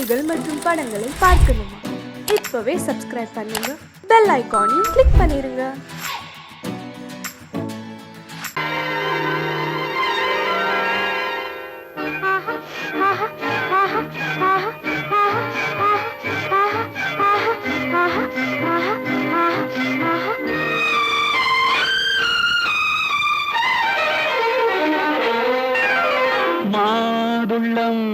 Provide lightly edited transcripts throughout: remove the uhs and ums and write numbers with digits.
செய்திகள் மற்றும் படங்களை பார்க்கணுமா? இப்பவே சப்ஸ்கிரைப் பண்ணுங்க, பெல் ஐகானையும் கிளிக் பண்ணிருங்க. மாதுளம்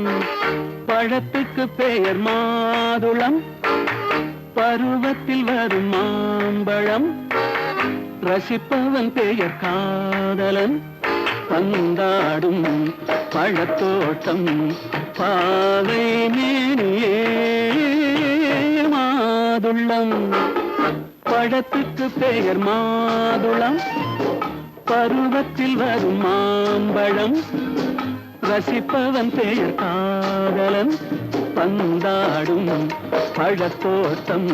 பழத்துக்கு பெயர் மாதுளம், பருவத்தில் வரும் மாம்பழம், ரசிப்பவன் பெயர் காதலன், பந்தாடும் பழத்தோட்டம் பாவை மேனியே. மாதுளம் பழத்துக்கு பெயர் மாதுளம், பருவத்தில் வரும் மாம்பழம், ரசிப்பவன் பெயர் காதலன், பந்தாடும் பழத்தோட்டம்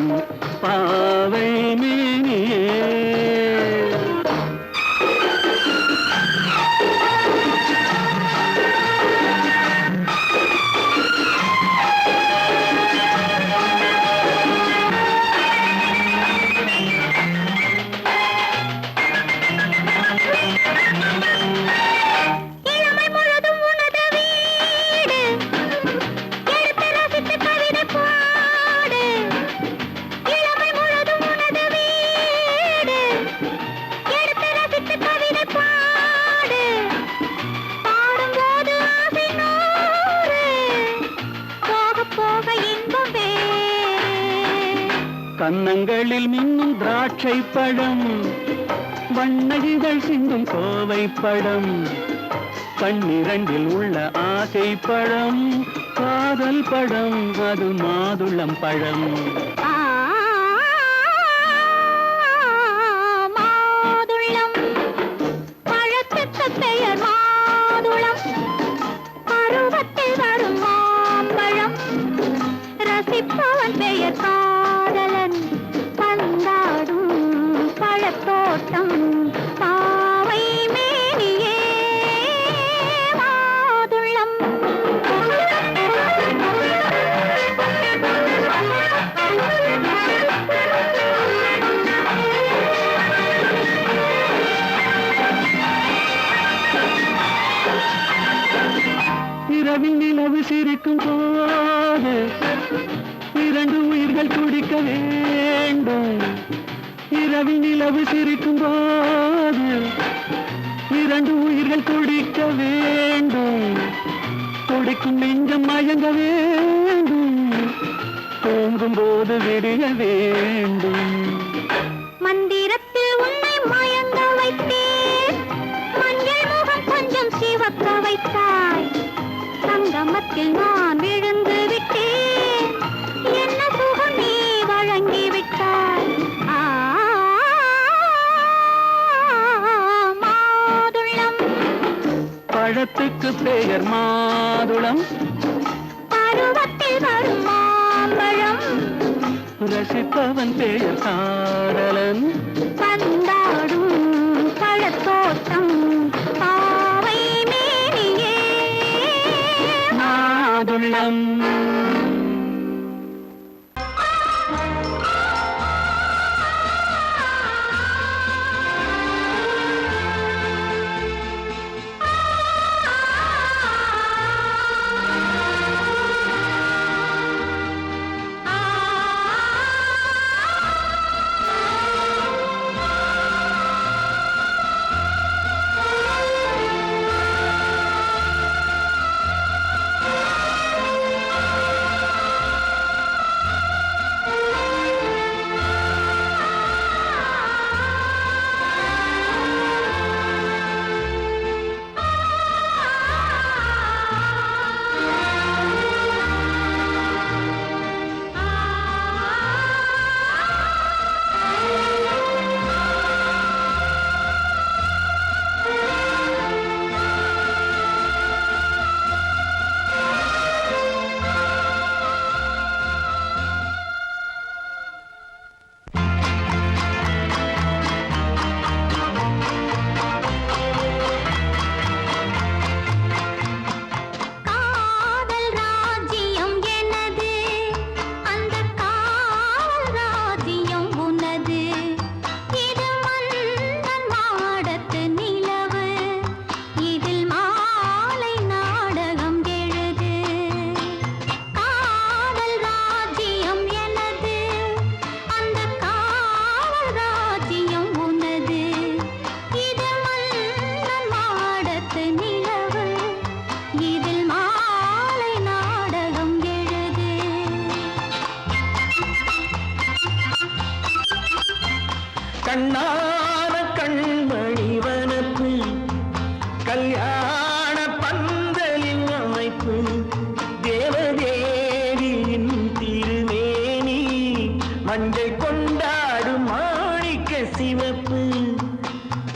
பாவை மேனியே. கன்னங்களில் மின்னும் திராட்சை பழம், வண்ண இதழ் சிந்தும் கோவை பழம், கண்ணிரண்டில் உள்ள ஆசை பழம் காதல் பழம், அது மாதுளம் பழம். மாதுளம் பழத்துக்கு பெயர் மாதுளம், பருவத்தில் வரும் மாம்பழம், ரசிப்பவன் பெயர் காதலன், பந்தாடும் பழத்தோட்டம் பாவை மேனியே. மாதுளம் இரவில் நிலவு சிரிக்கும் போது இரண்டு உயிர்கள் துடிக்க வேண்டும். இரவில் நிலவு சிரிக்கும் போது இரண்டு உயிர்கள் துடிக்க வேண்டும். துடிக்கும் நெஞ்சம் மயங்க வேண்டும், தூங்கும் போது விடிய வேண்டும். மந்திரத்தில் உன்னை மயங்க வைத்தேன், மஞ்சள் முகம் கொஞ்சம் சிவக்க வைத்தாய், சங்கமத்தில் நான் விழுந்து விட்டேன், என்ன சுகம் நீ வழங்கி விட்டாய். மாதுளம் பழத்துக்கு பெயர் மாதுளம், பருவத்தில் வரும் மாம்பழம், ரசிப்பவன் பெயர் காதலன், பந்தாடும் பழத்தோட்டம் பாவை மேனியே. மாதுளம். கண்ணான கண்மணி வனப்பு கல்யாண பந்தலின் அமைப்பு தேவதேவியின் திருமேனி மஞ்சள் கொண்டாடும் மாணிக்க சிவப்பு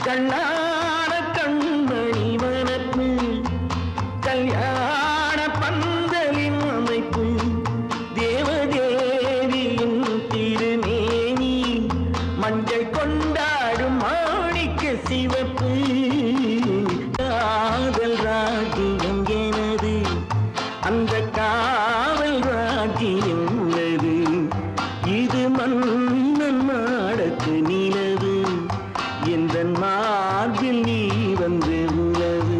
கண்ணான கண்மணி வனப்பு கல்யாண பந்தலின் அமைப்பு தேவதேவியின் திருமேனி மஞ்சள் கொண்டாடும் மாணிக்க சிவப்பு காதல் ராஜ்யம் எனது அந்த காவல் ராஜ்யம் உள்ளது இது மன்னன் மாடத்து நிலவு எந்த மார்பில் நீ வந்து உலவு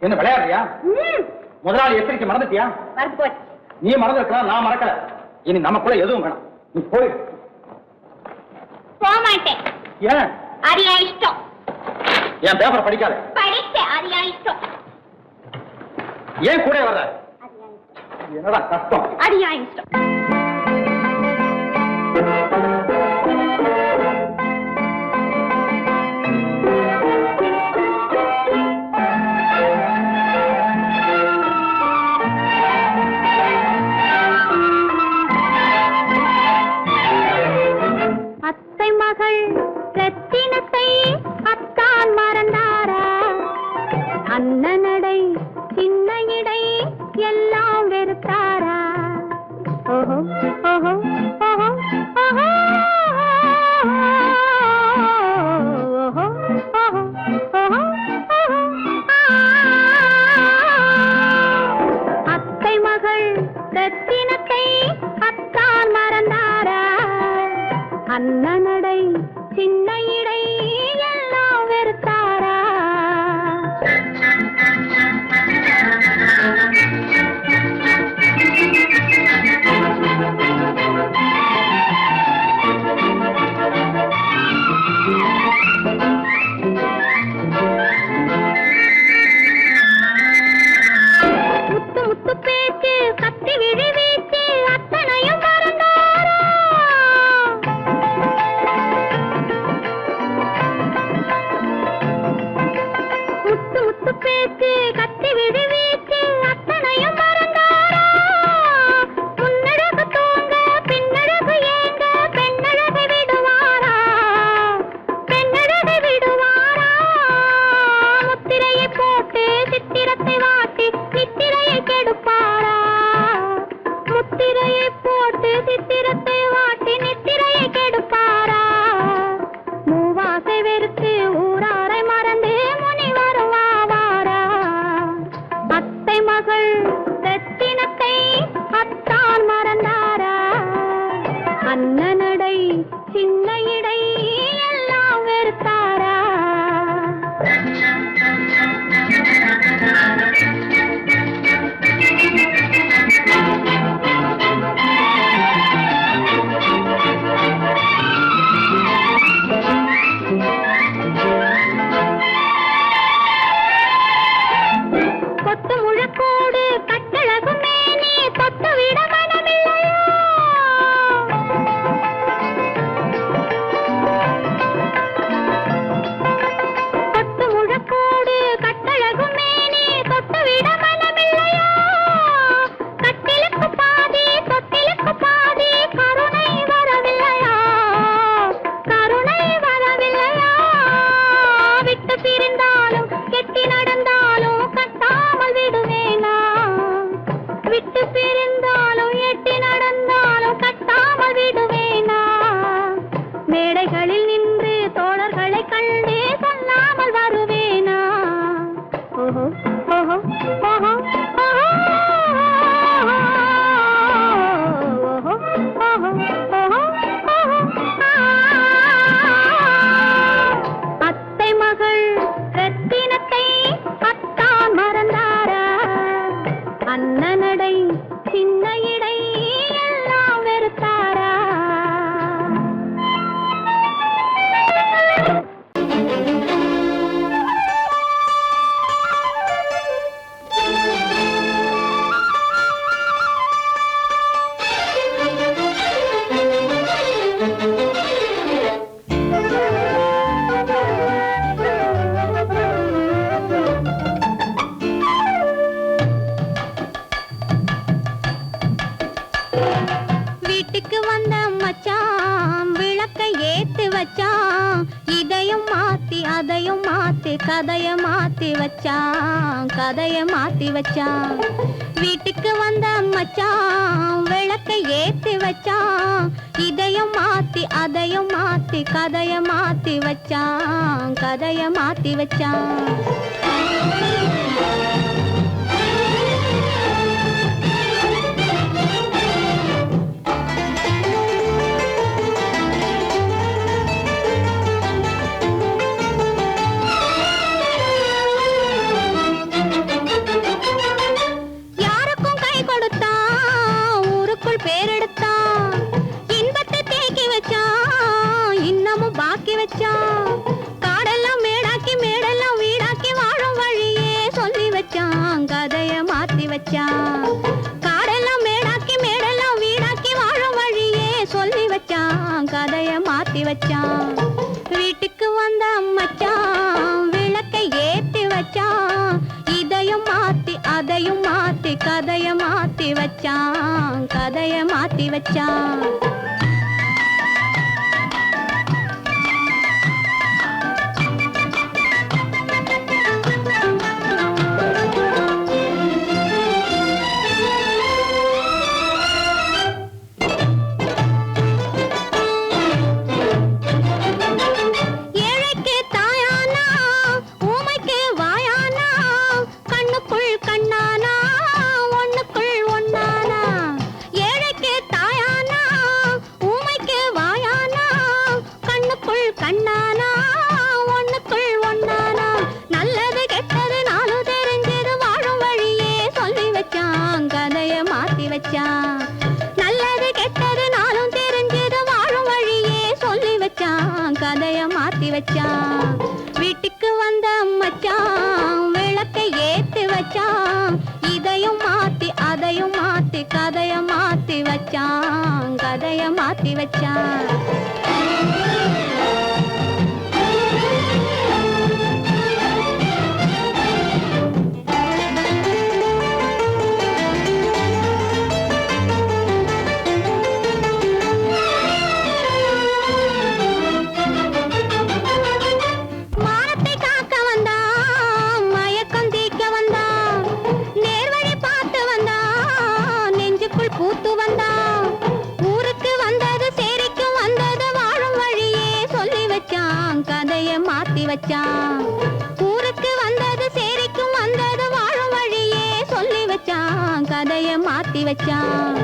என்ன விளையாடுறியா? முதலாளி எச்சரிக்கை மறந்துட்டியா? நீ மறந்துருக்கலாம், நான் மறக்கல. இனி நமக்குள்ள எதுவும் வேணாம், நீ போய். போக மாட்டேன். ஏன்? அது என் இஷ்டம். என் பேப்பர் படிக்காத. படிச்சேன், அது என் இஷ்டம். ஏன் கூட வர்ற? என்னடா கஷ்டம்? அது என் இஷ்டம். மகள் ரத்தினத்தை அத்தான் மறந்தாரா? அண்ணனடை சின்ன இடை எல்லாம் வெறுத்தாரா? ஓஹோ ஓஹோ ஓஹோ ஓஹோ கத்தி விழி வீச்சு அத்தனையும் மறந்தாரா முத்து முத்து பேச்சு கத்தி விழி வீச்சு அத்தனையும் மறந்தாரா முன்னழகு தூங்க பின்னழகு ஏங்க பெண்ணழகை விடுவாரா பெண்ணழகை விடுவாரா முத்திரையை போட்டு சித்திரத்தை வாட்டி நித்திரையை கெடுப்பாரா முத்திரையை போட்டு சித்திரத்தை வாட்டி நித்திரையை கெடுப்பாரா மூவாசை வெறுத்து ஊராரை மறந்து முனி வருவாரா அத்தை மகள் ரத்தினத்தை அத்தான் மறந்தாரா அண்ணனடை சின்ன இடை எல்லாம் வெறுத்தாரா கொத்து முழக்கோடு கட்டழகு மேனி தொட்டு விட மனமில்லையோ கொத்து முழக்கோடு கட்டழகு மேனி தொட்டு விட மனமில்லையோ கட்டிலுக்கு பாதி தொட்டிலுக்கு பாதி கருணை வரவில்லையா கருணை வரவில்லையா விட்டு பிரிந்தாலும் கெட்டி நடந்தாலும் கட்டாமல் விடுவேனா விட்டு பிரிந்தாலும் எட்டி நடந்தாலும் கட்டாமல் விடுவேனா மேடைகளில் நின்று தோழர்களை கண்டு சொல்லாமல் வருவேனா ஓஹோ ஓஹோ ஓஹோ அத்தை மகள் ரத்தினத்தை அத்தான் மறந்தாரா அண்ணனடை சின்ன இடை எல்லாம் வெறுத்தாரா வீட்டுக்கு வந்த மச்சான் விளக்கை ஏத்து வச்சான் இதையும் மாத்தி அதையும் மாத்தி கதைய மாத்தி வச்சான் கதைய மாத்தி வச்சான் வீட்டுக்கு வந்த மச்சான் விளக்கை ஏத்தி வச்சான் இதையும் மாத்தி அதையும் மாத்தி கதைய மாத்தி வச்சான் கதைய மாத்தி வச்சான் யாருக்கும் கை கொடுத்தான் ஊருக்குள் பேரெடுத்தான் இன்பத்தை தேக்கி வச்சான் இன்னமும் பாக்கி வச்சான் காடெல்லாம் மேடாக்கி மேடெல்லாம் வீடாக்கி வாழும் வழியே சொல்லி வச்சான் கதைய மாத்தி வச்சான் காடெல்லாம் மேடாக்கி மேடெல்லாம் வீடாக்கி வாழும் வழியே சொல்லி வச்சான் கதைய மாத்தி வச்சான் வீட்டுக்கு வந்த மச்சான் விளக்கை ஏத்தி வச்சான் இதையும் மாத்தி அதையும் மாத்தி கதைய மாத்தி வச்சான் கதைய மாத்தி வச்சான் ஏழைக்கு தாயானா ஊமைக்கு வாயானா கண்ணுக்குள் கண்ணானா ஒண்ணுக்குள் ஒண்ணானா ஏழைக்கு தாயானா ஊமைக்கு வாயானா கண்ணுக்குள் கண்ணானா ஒண்ணுக்குள் ஒண்ணானா நல்லது கெட்டது நாளும் தெரிஞ்சது வாழும் வழியே சொல்லி வச்சான் கதைய மாத்தி வச்சான் நல்லது கெட்டது நாளும் தெரிஞ்சது வாழும் வழியே சொல்லி வச்சான் கதைய மாத்தி வச்சான் வீட்டுக்கு வந்த மச்சான் விளக்கை ஏத்தி வச்சான் இதையும் மாத்தி அதையும் மாத்தி மாத்தி கதைய மாத்தி வச்சான் கதைய மாத்தி வச்சான் பூத்து வந்தான் ஊருக்கு வந்தது சேரிக்கும் வந்தது வாழும் வழியே சொல்லி வச்சான் கதைய மாத்தி வச்சான் ஊருக்கு வந்தது சேரிக்கும் வந்தது வாழும் வழியே சொல்லி வச்சான் கதைய மாத்தி வச்சான்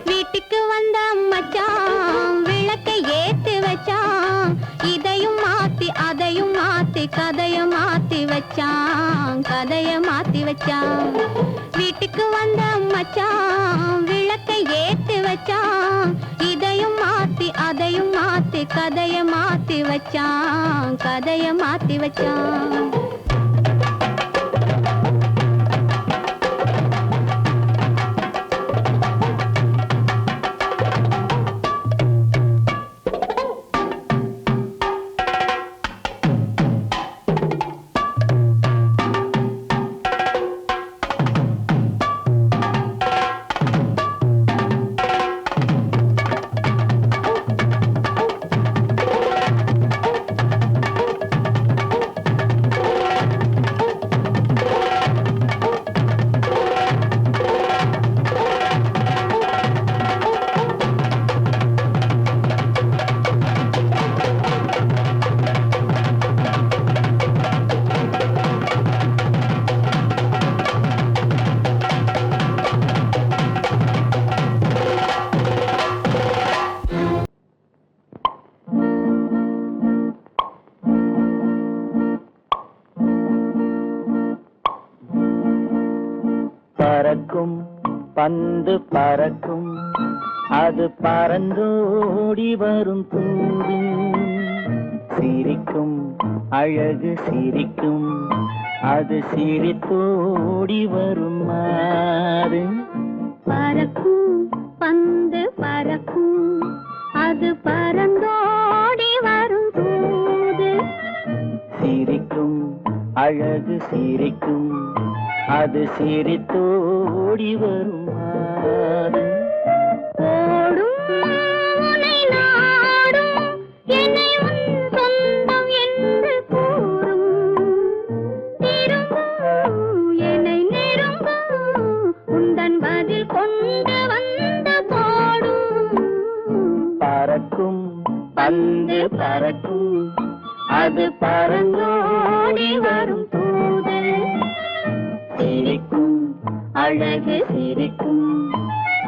வீட்டுக்கு வந்த மச்சான் விளக்கை ஏத்தி வச்சான் இதையும் மாத்தி அதையும் மாத்தி கதைய மாத்தி வச்சான் கதைய மாத்தி வச்சான் வீட்டுக்கு வந்த மச்சான் விளக்கை ஏத்தி வச்சான் இதையும் மாத்தி அதையும் மாத்தி கதைய மாத்தி வச்சான் கதைய மாத்தி வச்சான் பறக்கும் பந்து பறக்கும் அது பறந்தோடி வரும் தூது சிரிக்கும் அழகு சிரிக்கும் அது சிரித்தோடி வரும் மாறு பறக்கும் பந்து பறக்கும் அது பறந்தோடி வரும் தூது சிரிக்கும் அழகு சிரிக்கும் அது சிரித்தோடி வரும் மாறு ஓடும் உன்னை நாடும் என்னை உன் சொந்தம் என்று கூறும் திரும்பும் என்னை நெருங்கும் உந்தன் பதில் கொண்டு வந்து போடும் பறக்கும் பந்து பறக்கும் அது பறந்தோடி வரும் தூது சிரிக்கும் அழகு சிரிக்கும்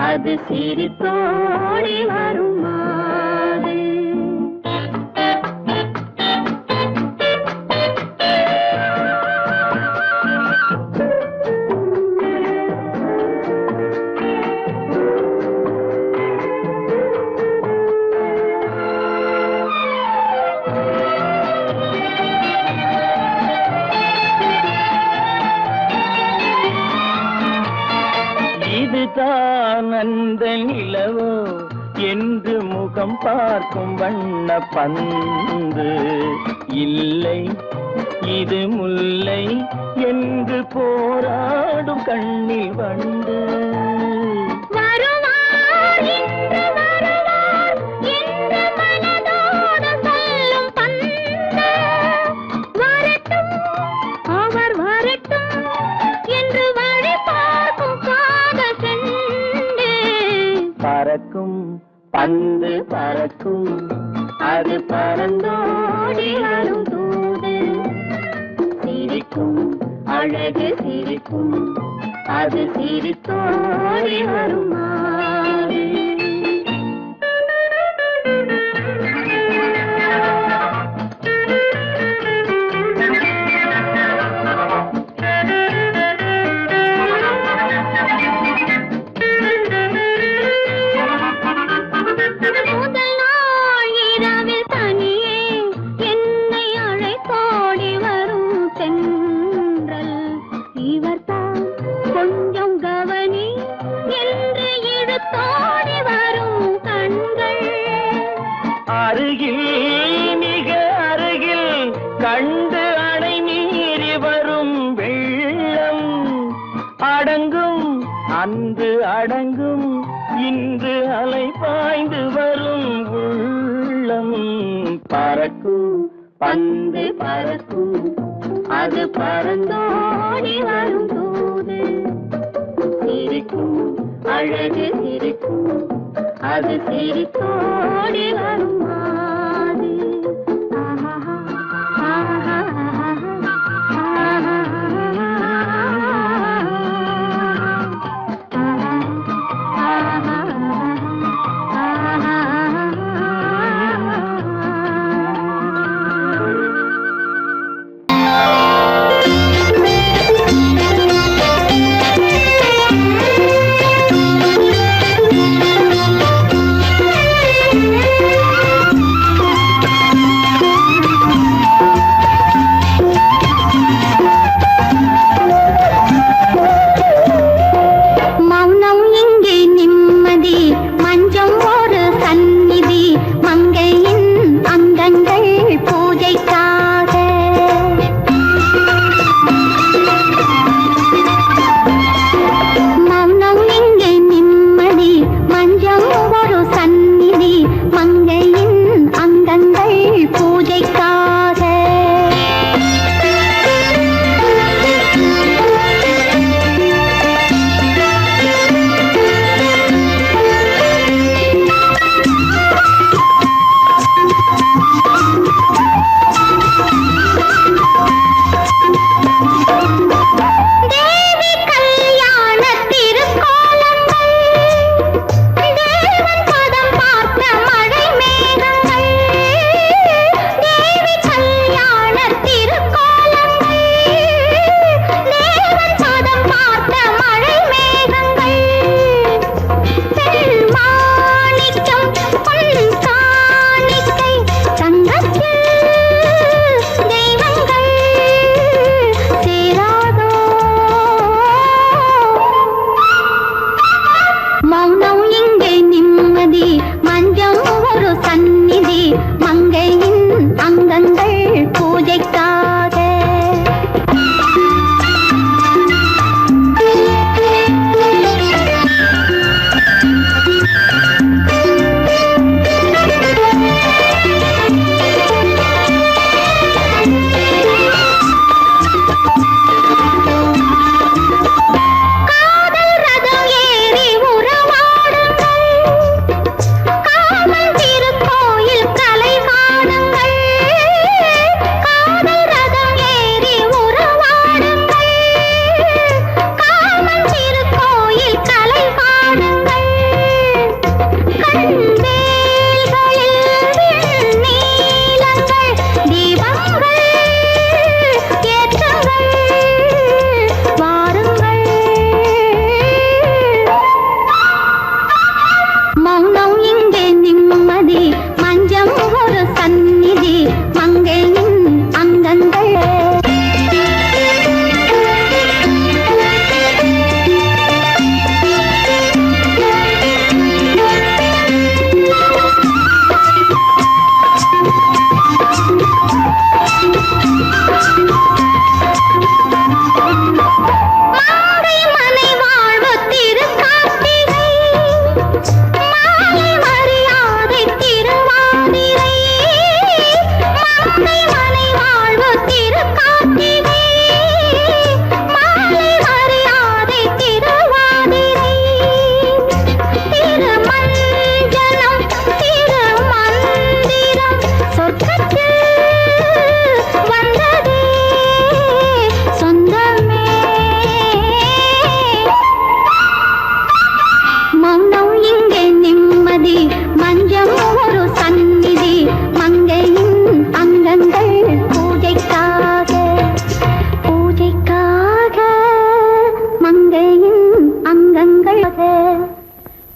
அது சிரித்தோடி வரும் மாறு இதுதான் அந்த நிலவோ என்று முகம் பார்க்கும் வண்ண பந்து இல்லை இது முல்லை என்று போராடும் கண்ணில் வண்டு வருவார் இன்று வருவார் என்று மனதோடு சொல்லும் பந்து வரட்டும் அவர் வரட்டும் என்று வழி பார்க்கும் காதல் சென்று பறக்கும் பந்து பறக்கும் அது பறந்தோடி வரும் தூது சிரிக்கும் அழகு சிரிக்கும் அது சிரித்தோடி வரும் மாறு முதல் நாள் இரவில் தனியே என்னை அழைத்தோடி வரும் தென்றல் இவர்தான் கொஞ்சம் கவனி என்று என்று அடங்கும் இன்று அலை பாய்ந்து வரும் உள்ளம் பறக்கும் பந்து பறக்கும் அது பறந்தோடி வரும் தூது சிரிக்கும் அழகு சிரிக்கும் அது சிரித்தோடி வரும் மாது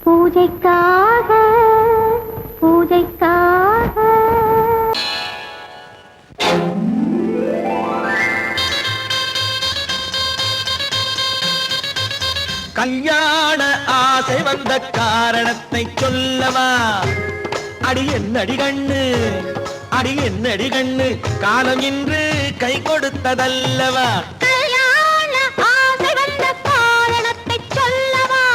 பூஜைக்காக பூஜைக்காக கல்யாண ஆசை வந்த காரணத்தை சொல்லவா? அடி என்னடி கண்ணு, அடி என்னடி கண்ணு, காலம் இன்று கை கொடுத்ததல்லவா? கல்யாண ஆசை வந்த காரணத்தை சொல்லவா?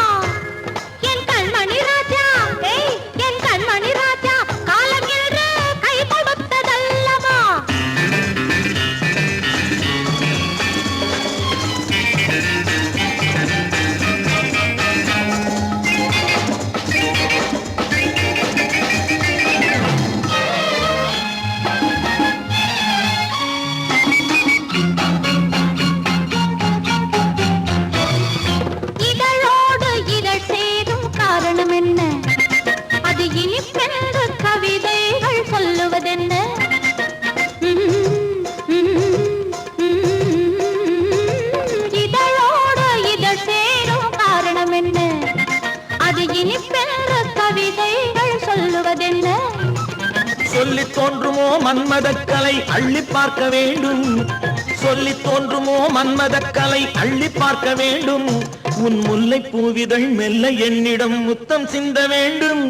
இனிப்பென்ற கவிதைகள் சொல்லுவதென்ன? சொல்லி தோன்றுமோ மன்மதக்கலை அள்ளி பார்க்க வேண்டும். சொல்லி தோன்றுமோ மன்மதக்கலை அள்ளி பார்க்க வேண்டும். உன் முல்லை பூவிதழ் மெல்ல என்னிடம் முத்தம் சிந்த வேண்டும்.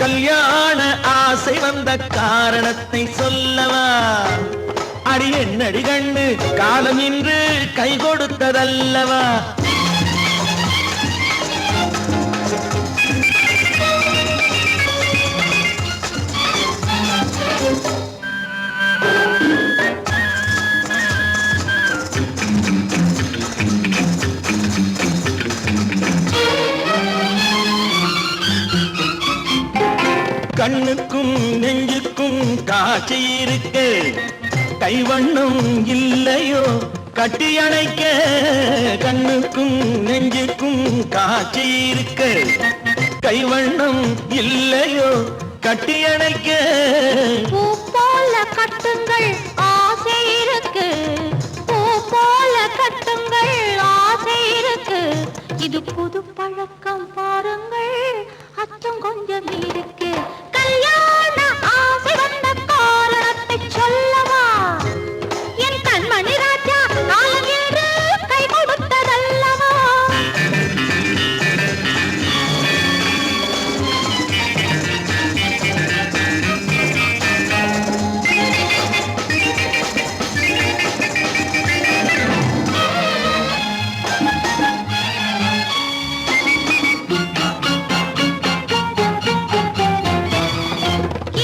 கல்யாண ஆசை வந்த காரணத்தை சொல்லவா? அடி என்னடி கண்ணு காலம் இன்று கை கொடுத்ததல்லவா? கண்ணுக்கும் நெஞ்சுக்கும் காட்சி இருக்க கைவண்ணம் இல்லையோ கட்டி அணைக்க. கண்ணுக்கும் நெஞ்சுக்கும் காட்சி இருக்க கைவண்ணம் இல்லையோ கட்டி அணைக்க. பூ போல கட்டுங்கள் ஆசை இருக்கு, பூ போல கட்டுங்கள் ஆசை இருக்கு. இது புது பழக்கம் பாருங்கள், அச்சம் கொஞ்சம் இருக்கு. கல்யாண ஆசை வந்த காரணத்தை சொல்லவா? என் கண்மணி ராஜா காலம் என்று கை கொடுத்ததல்லவா?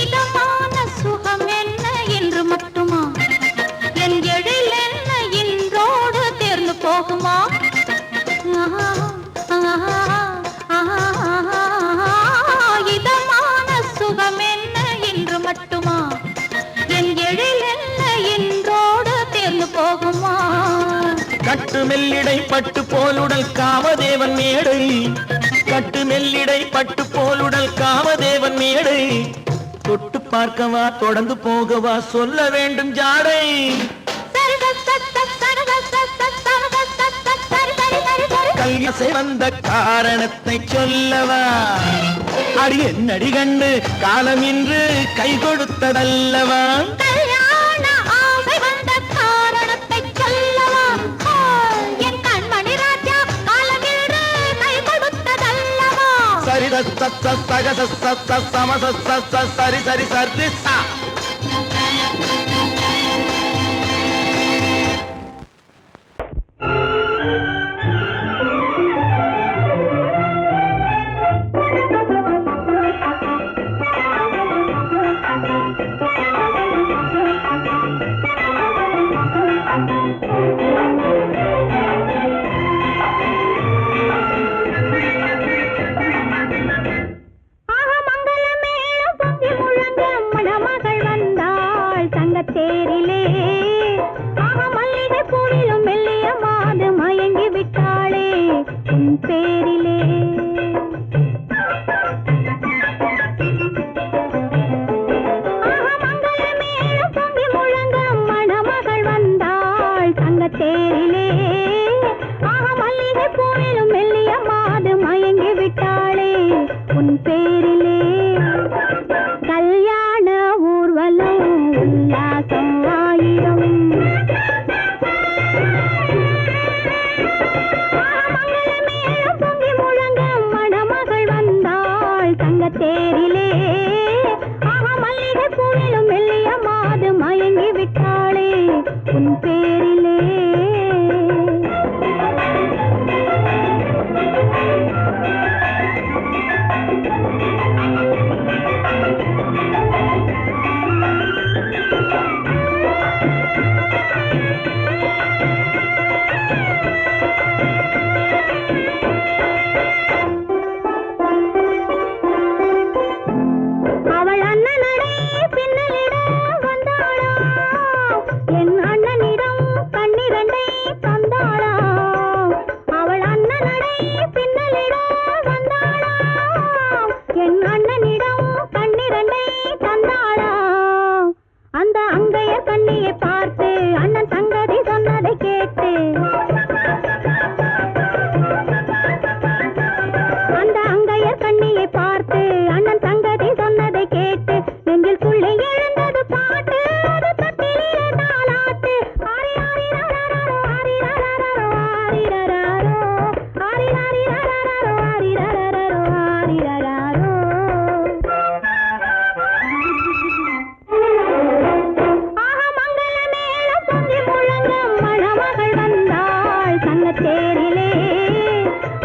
இதமான சுகம் என்ன என்று மட்டுமா? என் எழில் என்ன என்றோடு தேர்ந்து போகுமா? கட்டு மெல்லிடை பட்டு போலுடல் காமதேவன் மேடை. கட்டு மெல்லிடை பட்டு போலுடல் காமதேவன் மேடை. தொட்டு பார்க்கவா தொடர்ந்து போகவா சொல்ல வேண்டும் ஜாடை. கல்யாசை வந்த காரணத்தை சொல்லவா? அடி என்னடி கண்டு காலம் இன்று கை கொடுத்ததல்லவா? கல்யாண ஆசை வந்த காரணத்தை சொல்லவா? என் கண்மணி ராஜா காலம் என்று கை கொடுத்ததல்லவா? சரி சக சம சரி சரி சரி சா. மணமகள் தேரிலே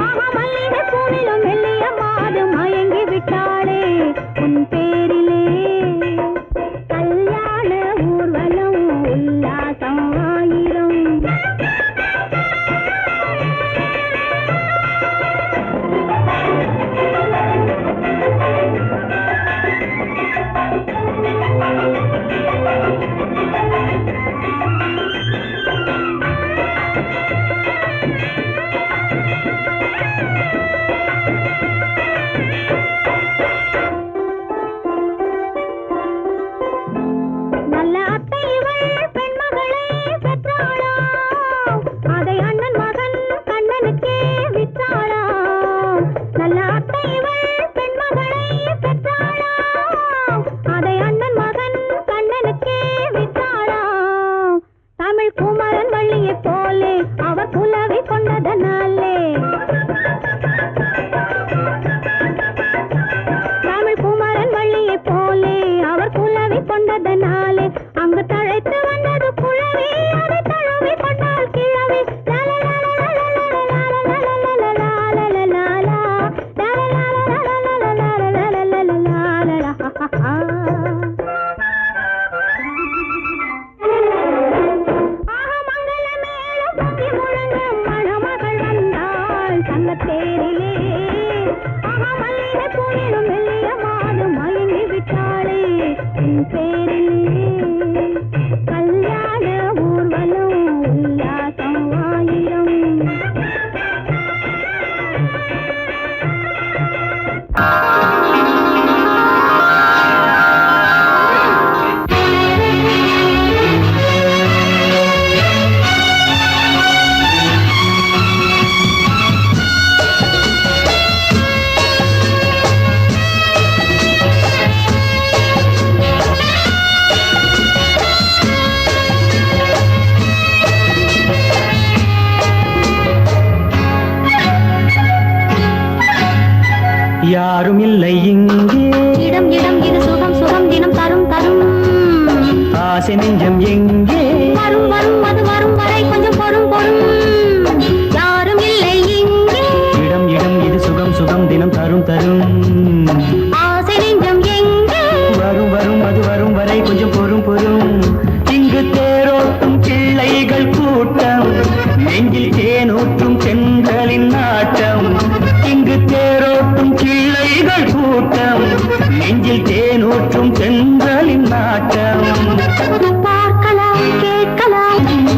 ஆஹா மல்லிகை பூவிலும் மெல்லிய மாது மயங்கி விட்டாளே உன் பேரிலே கல்யாண ஊர்வலம் உல்லாசம் ஆயிரம் நல்ல அத்தை இவள் பெண்மகளை பெற்றாளா அதை அண்ணன் மகன் கண்ணனுக்கே விற்றாளா நல்ல அத்தை இவள் பெண்மகளை பெற்றாளா அதை அண்ணன் மகன் கண்ணனுக்கே விற்றாளா தமிழ் குமரன் வள்ளியை போலே அவர் புலவை கொண்டதனாலே தமிழ் குமரன் வள்ளியை போலே அவர் புலவை கொண்டதனாலே அங்கு தழைத்து வந்தது புலவி அதை தழுவி கொண்டால் கிழவி மணமகள் வந்தாள் சங்கத்தேரிலே ஆஹா மல்லிகை பூவிலும் மெல்லிய மாது மயங்கி விட்டாளே உன் பேரிலே கல்யாண ஊர்வலம் உல்லாசம் ஆயிரம் யாரும் இல்லை இங்கே இடம் இடம் இது சுகம் சுகம் தினம் தரும் தரும் ஆசை நெஞ்சம் எங்கே வரும் வரும் அது வரும் வரை கொஞ்சம் பொறும் பொறும் யாரும் இல்லை இங்கே இடம் இடம் இது சுகம் சுகம் தினம் தரும் தரும் ஆசை நெஞ்சம் எங்கே வரும் வரும் அது வரும் வரை கொஞ்சம் பொறும் பொறும் இங்கு தேரோட்டும் பிள்ளைகள் கூட்டம் நெஞ்சில் தேனூற்றும் பெண்களின் நாட்டம் இங்கு தேரோட்டும் பிள்ளைகள் கூட்டம் நெஞ்சில் தேனூற்றும் பெண்களின் நாட்டம் பார்க்கலாம் கேட்கலாம்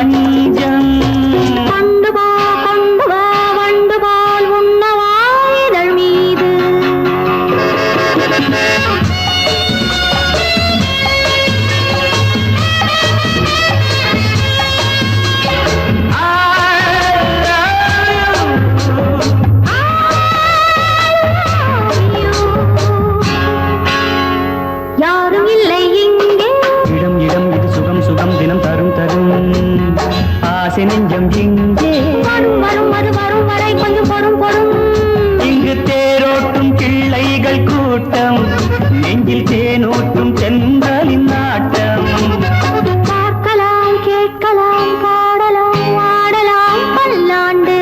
மஞ்சம் கொண்டு வா வண்டு போல் உண்ணவா இதழ் மீது யாரும் இல்லை இங்கே இடம் இடம் இது சுகம் சுகம் தினம் தரும் தரும் ஆசை நெஞ்சம் இங்கே வரும் வரும் அது வரும் வரை கொஞ்சம் பொறும் பொறும் இங்கு தேரோட்டும் கிள்ளைகள் கூட்டம் நெஞ்சில் தேனூட்டும் சென்றலின் நாட்டம் பார்க்கலாம் கேட்கலாம் பாடலாம் ஆடலாம் பல்லாண்டு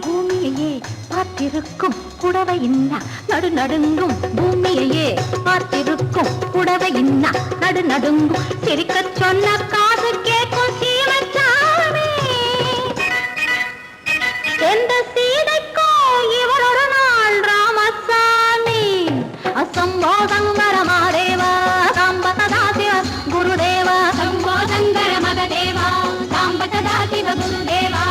பூமியையே பார்த்திருக்கும் புடவை இன்னா நடு நடுங்கும் பூமியையே பார்த்திருக்கும் புடவை இன்னா நடு நடுங்கும் சிரிக்க சொன்ன காது கேட்கும் சீமச்சாமி எந்த சீதைக்கோ இவரொரு நாள் ராமசாமி அசம்போதங்கர மாதேவா சாம்ப சதா சிவ குருதேவா சம்போதங்கர மகதேவா சாம்ப சதா சிவ குருதேவா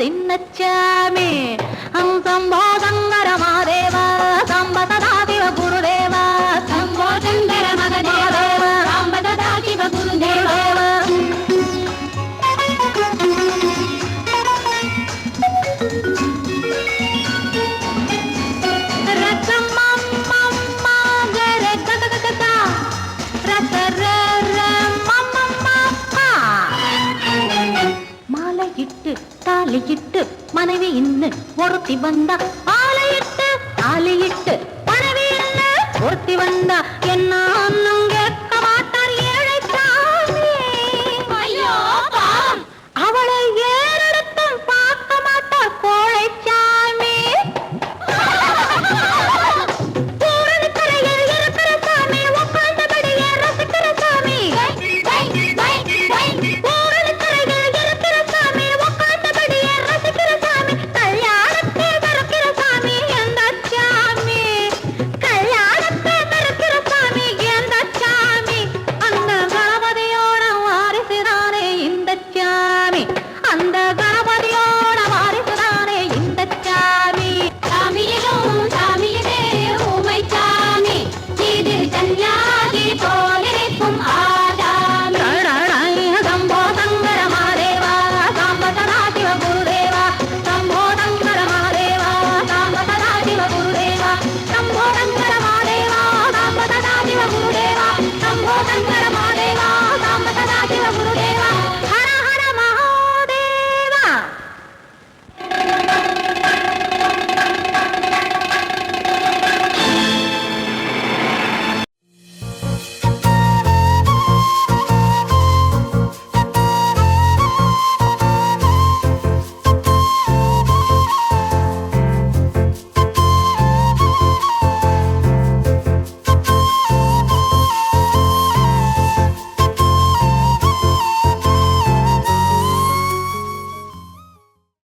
சின்னச்சாமி சம்போதங்கர மாதேவா சாம்ப சதா சிவ குருதேவா சம்போதங்கர மகதேவா சாம்ப சதா சிவ குருதேவா மாலையிட்டு தாலியிட்டு மனைவி இன்னு ஒருத்தி வந்தா ஆலையிட்டு மனைவி இன்னு ஒருத்தி வந்தா என்ன